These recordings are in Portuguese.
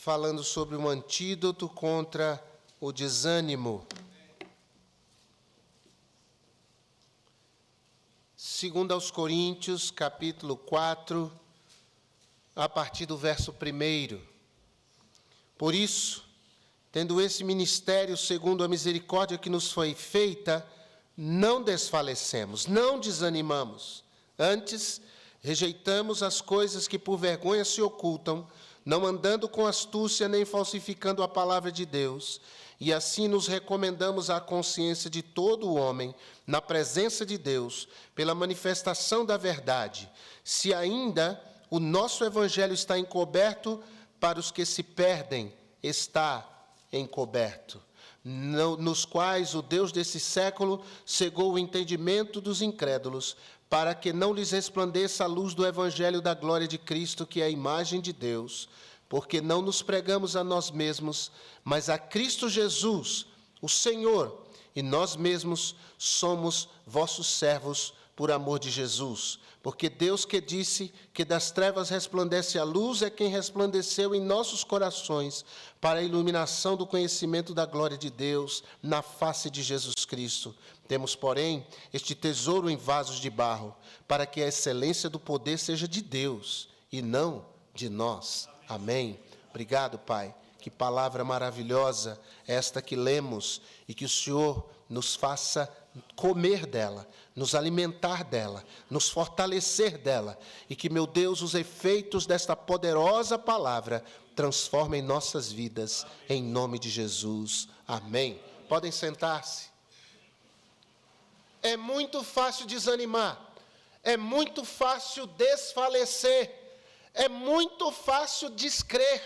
falando sobre um antídoto contra o desânimo. Segundo aos Coríntios, capítulo 4, a partir do verso 1. Por isso, tendo esse ministério segundo a misericórdia que nos foi feita, não desfalecemos, não desanimamos. Antes, rejeitamos as coisas que por vergonha se ocultam, não andando com astúcia nem falsificando a palavra de Deus, e assim nos recomendamos à consciência de todo o homem, na presença de Deus, pela manifestação da verdade. Se ainda o nosso evangelho está encoberto, para os que se perdem, está encoberto, nos quais o Deus desse século cegou o entendimento dos incrédulos, para que não lhes resplandeça a luz do evangelho da glória de Cristo, que é a imagem de Deus, porque não nos pregamos a nós mesmos, mas a Cristo Jesus, o Senhor, e nós mesmos somos vossos servos por amor de Jesus. Porque Deus que disse que das trevas resplandece a luz é quem resplandeceu em nossos corações para a iluminação do conhecimento da glória de Deus na face de Jesus Cristo. Temos, porém, este tesouro em vasos de barro, para que a excelência do poder seja de Deus e não de nós. Amém. Obrigado, Pai. Que palavra maravilhosa esta que lemos e que o Senhor nos faça comer dela, nos alimentar dela, nos fortalecer dela e que, meu Deus, os efeitos desta poderosa palavra transformem nossas vidas em nome de Jesus. Amém. Podem sentar-se. É muito fácil desanimar, é muito fácil desfalecer, é muito fácil descrer.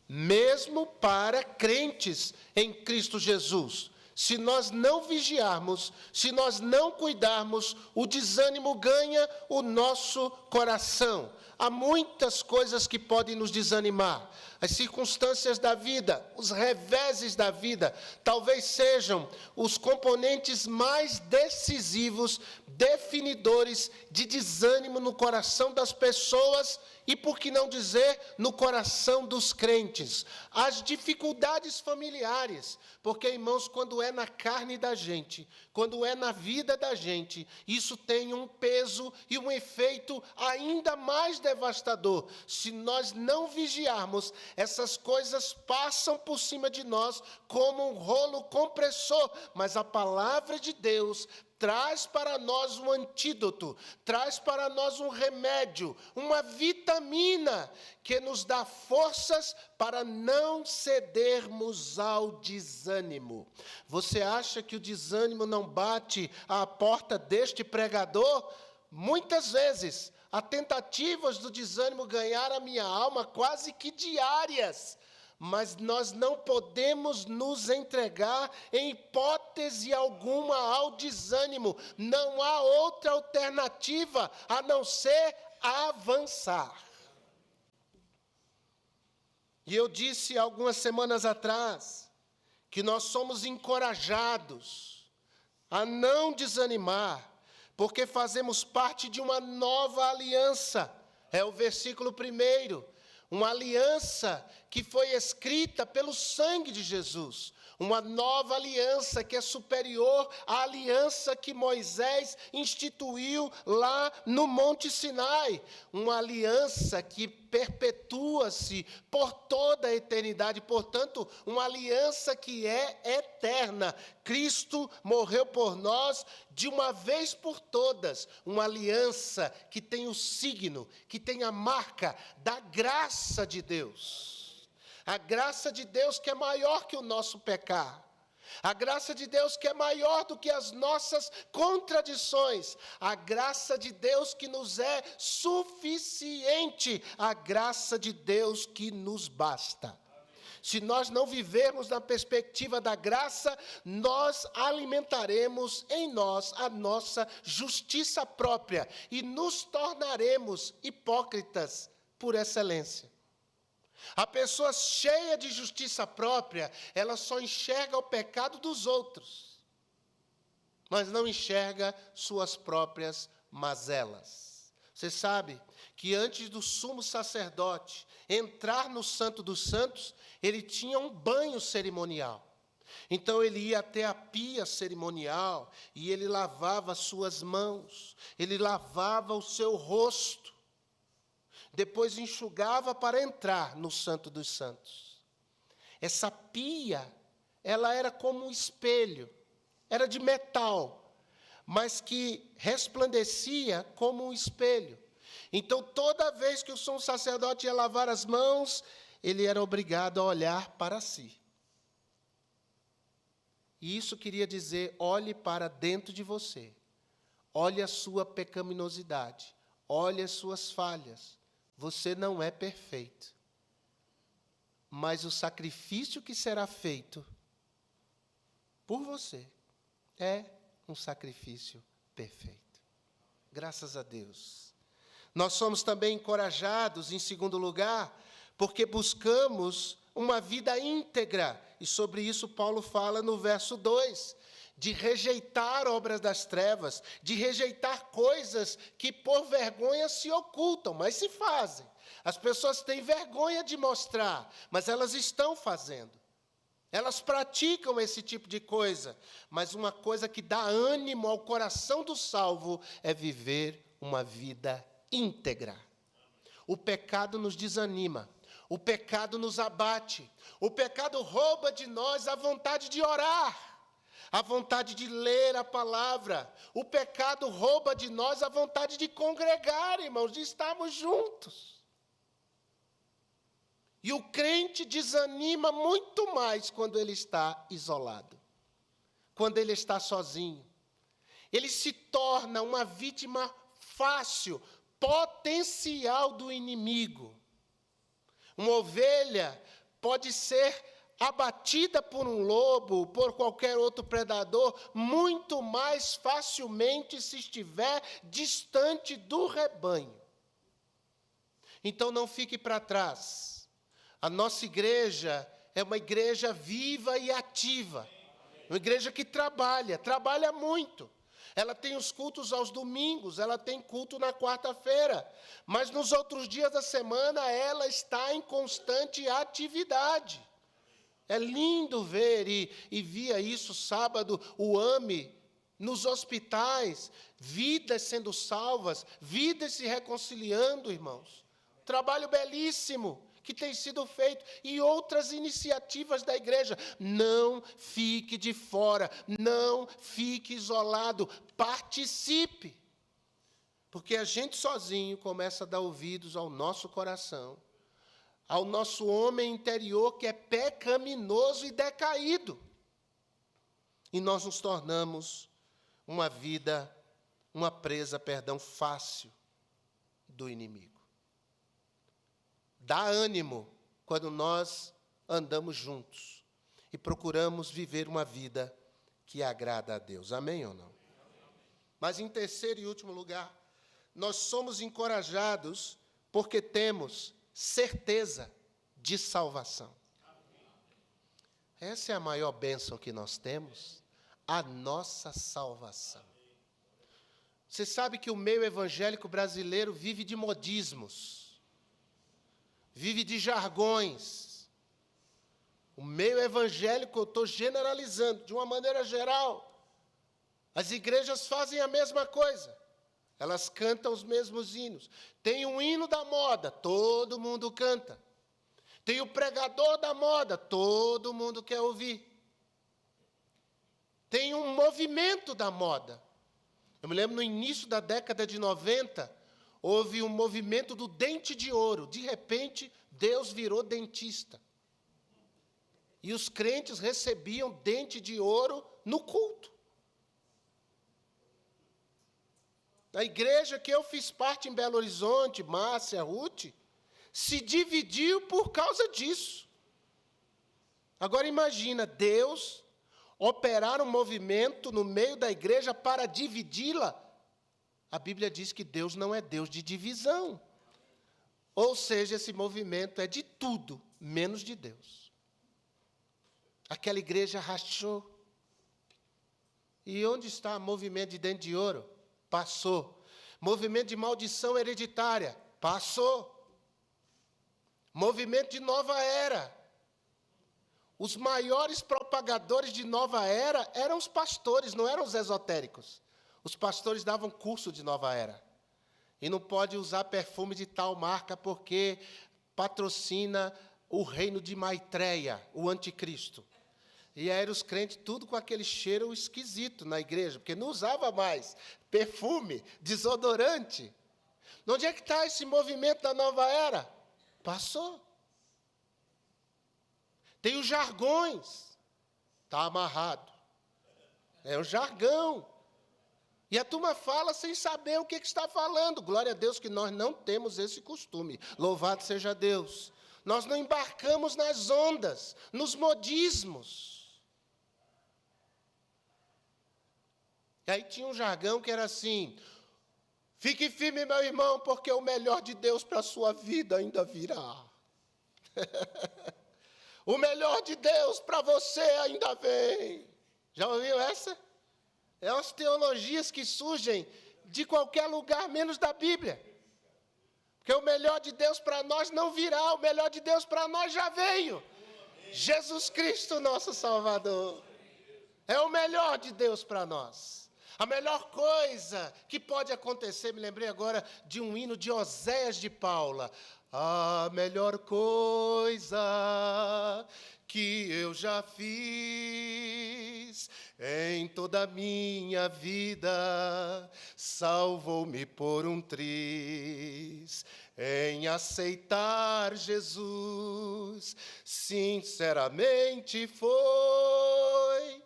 Mesmo para crentes em Cristo Jesus. Se nós não vigiarmos, se nós não cuidarmos, o desânimo ganha o nosso coração. Há muitas coisas que podem nos desanimar. As circunstâncias da vida, os reveses da vida, talvez sejam os componentes mais decisivos, definidores de desânimo no coração das pessoas e, por que não dizer, no coração dos crentes. As dificuldades familiares, porque, irmãos, quando é na carne da gente, quando é na vida da gente, isso tem um peso e um efeito ainda mais devastador. Se nós não vigiarmos, essas coisas passam por cima de nós como um rolo compressor, mas a palavra de Deus traz para nós um antídoto, traz para nós um remédio, uma vitamina que nos dá forças para não cedermos ao desânimo. Você acha que o desânimo não bate à porta deste pregador? Muitas vezes, há tentativas do desânimo ganhar a minha alma quase que diárias. Mas nós não podemos nos entregar em hipótese alguma ao desânimo. Não há outra alternativa a não ser avançar. E eu disse algumas semanas atrás que nós somos encorajados a não desanimar, porque fazemos parte de uma nova aliança. É o versículo 1. Uma aliança que foi escrita pelo sangue de Jesus. Uma nova aliança que é superior à aliança que Moisés instituiu lá no Monte Sinai. Uma aliança que perpetua-se por toda a eternidade. Portanto, uma aliança que é eterna. Cristo morreu por nós de uma vez por todas. Uma aliança que tem o signo, que tem a marca da graça de Deus. A graça de Deus que é maior que o nosso pecado. A graça de Deus que é maior do que as nossas contradições. A graça de Deus que nos é suficiente. A graça de Deus que nos basta. Se nós não vivermos na perspectiva da graça, nós alimentaremos em nós a nossa justiça própria e nos tornaremos hipócritas por excelência. A pessoa cheia de justiça própria, ela só enxerga o pecado dos outros, mas não enxerga suas próprias mazelas. Você sabe que antes do sumo sacerdote entrar no Santo dos Santos, ele tinha um banho cerimonial. Então ele ia até a pia cerimonial e ele lavava suas mãos, ele lavava o seu rosto, depois enxugava para entrar no Santo dos Santos. Essa pia, ela era como um espelho, era de metal, mas que resplandecia como um espelho. Então, toda vez que o sumo sacerdote ia lavar as mãos, ele era obrigado a olhar para si. E isso queria dizer, olhe para dentro de você. Olhe a sua pecaminosidade. Olhe as suas falhas. Você não é perfeito. Mas o sacrifício que será feito por você é um sacrifício perfeito. Graças a Deus. Nós somos também encorajados, em segundo lugar, porque buscamos uma vida íntegra. E sobre isso Paulo fala no verso 2, de rejeitar obras das trevas, de rejeitar coisas que por vergonha se ocultam, mas se fazem. As pessoas têm vergonha de mostrar, mas elas estão fazendo. Elas praticam esse tipo de coisa, mas uma coisa que dá ânimo ao coração do salvo é viver uma vida íntegra. O pecado nos desanima, o pecado nos abate, o pecado rouba de nós a vontade de orar, a vontade de ler a palavra. O pecado rouba de nós a vontade de congregar, irmãos, de estarmos juntos. E o crente desanima muito mais quando ele está isolado, quando ele está sozinho. Ele se torna uma vítima fácil, potencial do inimigo. Uma ovelha pode ser abatida por um lobo, por qualquer outro predador, muito mais facilmente se estiver distante do rebanho. Então não fique para trás. A nossa igreja é uma igreja viva e ativa. Uma igreja que trabalha muito. Ela tem os cultos aos domingos, ela tem culto na quarta-feira, mas nos outros dias da semana ela está em constante atividade. É lindo ver, e via isso sábado, o AME, nos hospitais, vidas sendo salvas, vidas se reconciliando, irmãos. Trabalho belíssimo que tem sido feito, e outras iniciativas da igreja. Não fique de fora, não fique isolado, participe. Porque a gente sozinho começa a dar ouvidos ao nosso coração, ao nosso homem interior que é pecaminoso e decaído. E nós nos tornamos uma presa fácil do inimigo. Dá ânimo quando nós andamos juntos e procuramos viver uma vida que agrada a Deus. Amém ou não? Mas em terceiro e último lugar, nós somos encorajados porque temos certeza de salvação. Essa é a maior bênção que nós temos, a nossa salvação. Você sabe que o meio evangélico brasileiro vive de modismos, vive de jargões. O meio evangélico, eu estou generalizando, de uma maneira geral. As igrejas fazem a mesma coisa. Elas cantam os mesmos hinos. Tem um hino da moda, todo mundo canta. Tem o pregador da moda, todo mundo quer ouvir. Tem um movimento da moda. Eu me lembro no início da década de 90, houve um movimento do dente de ouro. De repente, Deus virou dentista. E os crentes recebiam dente de ouro no culto. A igreja que eu fiz parte em Belo Horizonte, Márcia, Ruth, se dividiu por causa disso. Agora imagina, Deus operar um movimento no meio da igreja para dividi-la. A Bíblia diz que Deus não é Deus de divisão. Ou seja, esse movimento é de tudo, menos de Deus. Aquela igreja rachou. E onde está o movimento de dente de ouro? Passou. Movimento de maldição hereditária, passou. Movimento de nova era. Os maiores propagadores de nova era eram os pastores, não eram os esotéricos. Os pastores davam curso de nova era. E não pode usar perfume de tal marca porque patrocina o reino de Maitreya, o anticristo. E aí eram os crentes tudo com aquele cheiro esquisito na igreja, porque não usava mais perfume, desodorante. Onde é que está esse movimento da nova era? Passou. Tem os jargões. Está amarrado. É um jargão. E a turma fala sem saber o que está falando. Glória a Deus que nós não temos esse costume. Louvado seja Deus. Nós não embarcamos nas ondas, nos modismos. E aí tinha um jargão que era assim: fique firme, meu irmão, porque o melhor de Deus para a sua vida ainda virá. O melhor de Deus para você ainda vem. Já ouviu essa? É umas teologias que surgem de qualquer lugar, menos da Bíblia. Porque o melhor de Deus para nós não virá, o melhor de Deus para nós já veio. Jesus Cristo, nosso Salvador. É o melhor de Deus para nós. A melhor coisa que pode acontecer, me lembrei agora de um hino de Oséias de Paula. A melhor coisa que eu já fiz em toda a minha vida, salvou-me por um triz, em aceitar Jesus, sinceramente foi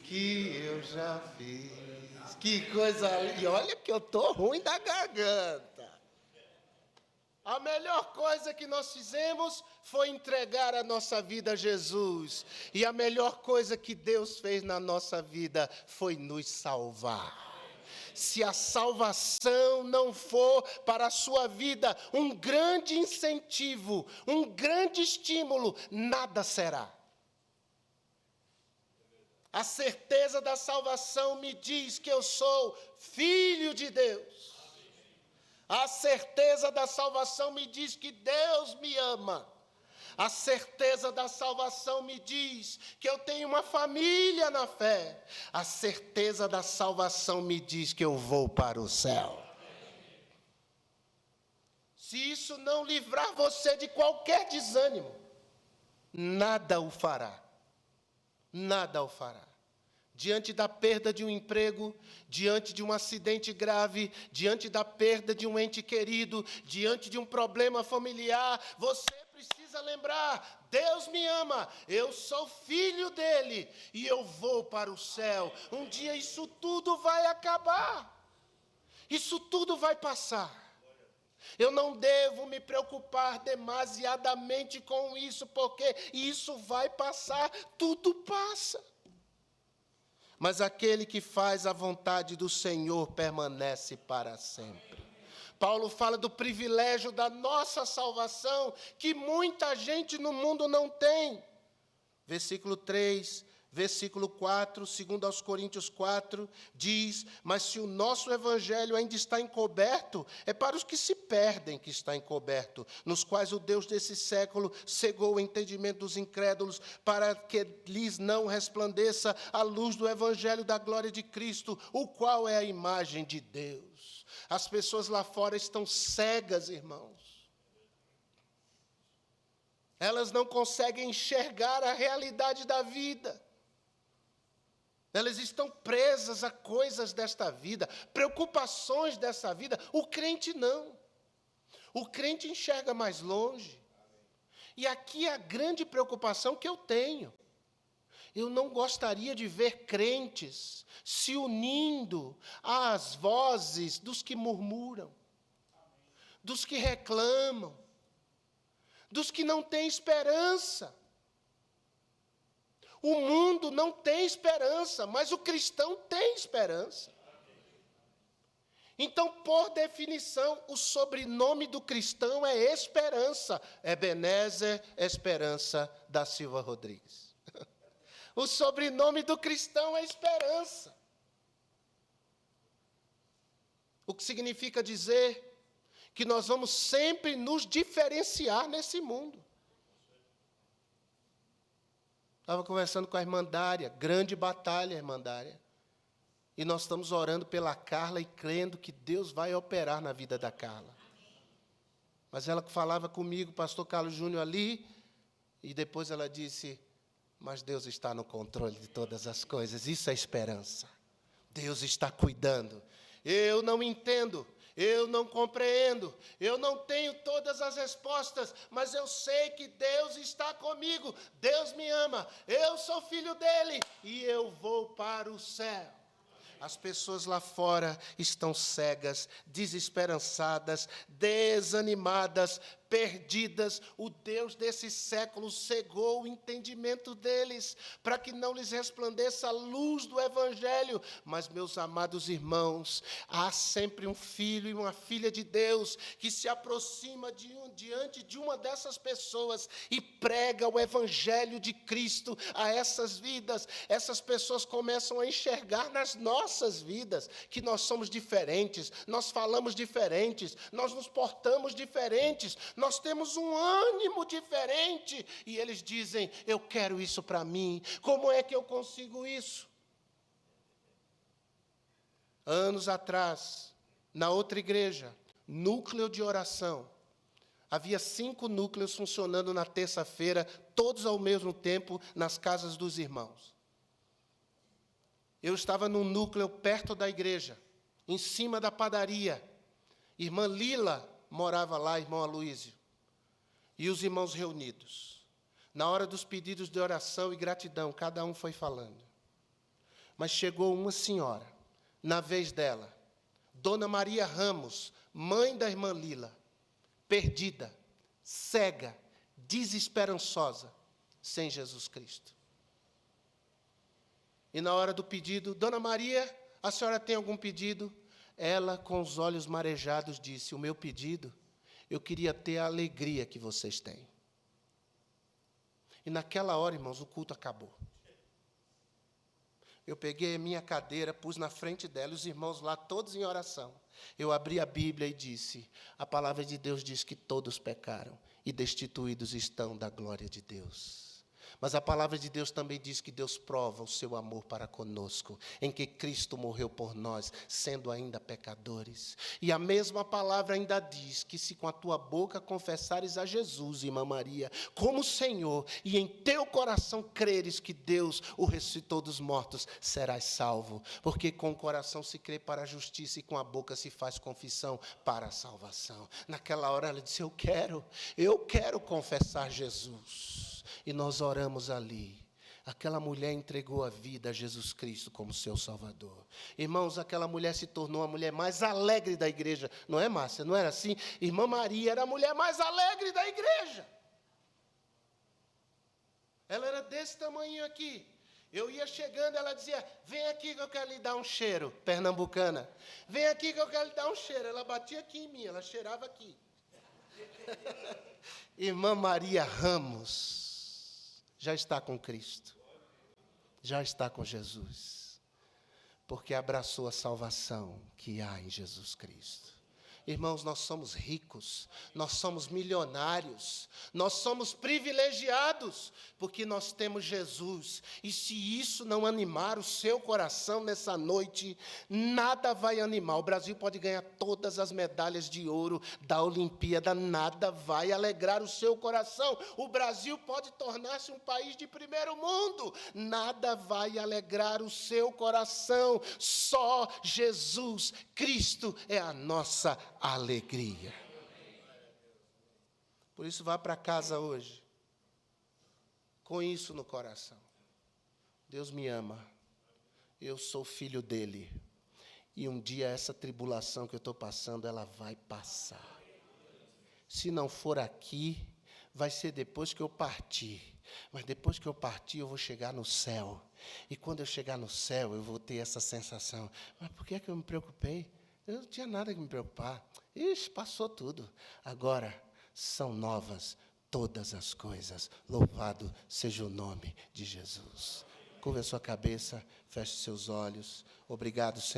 que eu já fiz. Que coisa linda. E olha que eu estou ruim da garganta. A melhor coisa que nós fizemos foi entregar a nossa vida a Jesus. E a melhor coisa que Deus fez na nossa vida foi nos salvar. Se a salvação não for para a sua vida um grande incentivo, um grande estímulo, nada será. A certeza da salvação me diz que eu sou filho de Deus. A certeza da salvação me diz que Deus me ama. A certeza da salvação me diz que eu tenho uma família na fé. A certeza da salvação me diz que eu vou para o céu. Se isso não livrar você de qualquer desânimo, nada o fará. Nada o fará. Diante da perda de um emprego, diante de um acidente grave, diante da perda de um ente querido, diante de um problema familiar, você precisa lembrar: Deus me ama, eu sou filho dele e eu vou para o céu. Um dia isso tudo vai acabar, isso tudo vai passar. Eu não devo me preocupar demasiadamente com isso, porque isso vai passar, tudo passa. Mas aquele que faz a vontade do Senhor permanece para sempre. Paulo fala do privilégio da nossa salvação, que muita gente no mundo não tem. Versículo 3, versículo 4, segundo aos Coríntios 4, diz: mas se o nosso evangelho ainda está encoberto, é para os que se perdem que está encoberto, nos quais o Deus desse século cegou o entendimento dos incrédulos, para que lhes não resplandeça a luz do evangelho da glória de Cristo, o qual é a imagem de Deus. As pessoas lá fora estão cegas, irmãos. Elas não conseguem enxergar a realidade da vida. Elas estão presas a coisas desta vida, preocupações dessa vida. O crente não. O crente enxerga mais longe. E aqui é a grande preocupação que eu tenho. Eu não gostaria de ver crentes se unindo às vozes dos que murmuram, dos que reclamam, dos que não têm esperança. O mundo não tem esperança, mas o cristão tem esperança. Então, por definição, o sobrenome do cristão é Esperança. Ebenezer Esperança da Silva Rodrigues. O sobrenome do cristão é Esperança. O que significa dizer que nós vamos sempre nos diferenciar nesse mundo. Estava conversando com a irmã Dária, grande batalha, irmã Dária. E nós estamos orando pela Carla e crendo que Deus vai operar na vida da Carla. Mas ela falava comigo, pastor Carlos Júnior ali, e depois ela disse, mas Deus está no controle de todas as coisas, isso é esperança. Deus está cuidando. Eu não entendo, eu não compreendo, eu não tenho todas as respostas, mas eu sei que Deus está comigo, Deus me ama, eu sou filho dele e eu vou para o céu. As pessoas lá fora estão cegas, desesperançadas, desanimadas, perdidas. O Deus desse século cegou o entendimento deles, para que não lhes resplandeça a luz do Evangelho. Mas, meus amados irmãos, há sempre um filho e uma filha de Deus que se aproxima diante de uma dessas pessoas e prega o Evangelho de Cristo a essas vidas. Essas pessoas começam a enxergar nas nossas vidas que nós somos diferentes, nós falamos diferentes, nós nos portamos diferentes, nós temos um ânimo diferente, e eles dizem, eu quero isso para mim, como é que eu consigo isso? Anos atrás, na outra igreja, núcleo de oração, havia 5 núcleos funcionando na terça-feira, todos ao mesmo tempo, nas casas dos irmãos. Eu estava num núcleo perto da igreja, em cima da padaria. Irmã Lila morava lá, irmão Aloísio. E os irmãos reunidos. Na hora dos pedidos de oração e gratidão, cada um foi falando. Mas chegou uma senhora, na vez dela, Dona Maria Ramos, mãe da irmã Lila, perdida, cega, desesperançosa, sem Jesus Cristo. E na hora do pedido, Dona Maria, a senhora tem algum pedido? Ela, com os olhos marejados, disse, o meu pedido, eu queria ter a alegria que vocês têm. E naquela hora, irmãos, o culto acabou. Eu peguei a minha cadeira, pus na frente dela, os irmãos lá, todos em oração. Eu abri a Bíblia e disse, a palavra de Deus diz que todos pecaram e destituídos estão da glória de Deus. Mas a palavra de Deus também diz que Deus prova o seu amor para conosco, em que Cristo morreu por nós, sendo ainda pecadores. E a mesma palavra ainda diz que se com a tua boca confessares a Jesus, irmã Maria, como Senhor, e em teu coração creres que Deus o ressuscitou dos mortos, serás salvo. Porque com o coração se crê para a justiça e com a boca se faz confissão para a salvação. Naquela hora ela disse, eu quero confessar Jesus. E nós oramos ali. Aquela mulher entregou a vida a Jesus Cristo como seu Salvador. Irmãos, aquela mulher se tornou a mulher mais alegre da igreja. Não é, Márcia? Não era assim? Irmã Maria era a mulher mais alegre da igreja. Ela era desse tamanho aqui. Eu ia chegando, ela dizia, vem aqui que eu quero lhe dar um cheiro. Pernambucana. Vem aqui que eu quero lhe dar um cheiro. Ela batia aqui em mim, ela cheirava aqui. Irmã Maria Ramos já está com Cristo, já está com Jesus, porque abraçou a salvação que há em Jesus Cristo. Irmãos, nós somos ricos, nós somos milionários, nós somos privilegiados, porque nós temos Jesus. E se isso não animar o seu coração nessa noite, nada vai animar. O Brasil pode ganhar todas as medalhas de ouro da Olimpíada, nada vai alegrar o seu coração. O Brasil pode tornar-se um país de primeiro mundo, nada vai alegrar o seu coração. Só Jesus Cristo é a nossa alegria. Por isso, vá para casa hoje, com isso no coração. Deus me ama, eu sou filho dele, e um dia essa tribulação que eu estou passando, ela vai passar. Se não for aqui, vai ser depois que eu partir. Mas depois que eu partir, eu vou chegar no céu. E quando eu chegar no céu, eu vou ter essa sensação. Mas por que eu me preocupei? Eu não tinha nada que me preocupar. Ixi, passou tudo. Agora são novas todas as coisas. Louvado seja o nome de Jesus. Curva a sua cabeça, feche seus olhos. Obrigado, Senhor.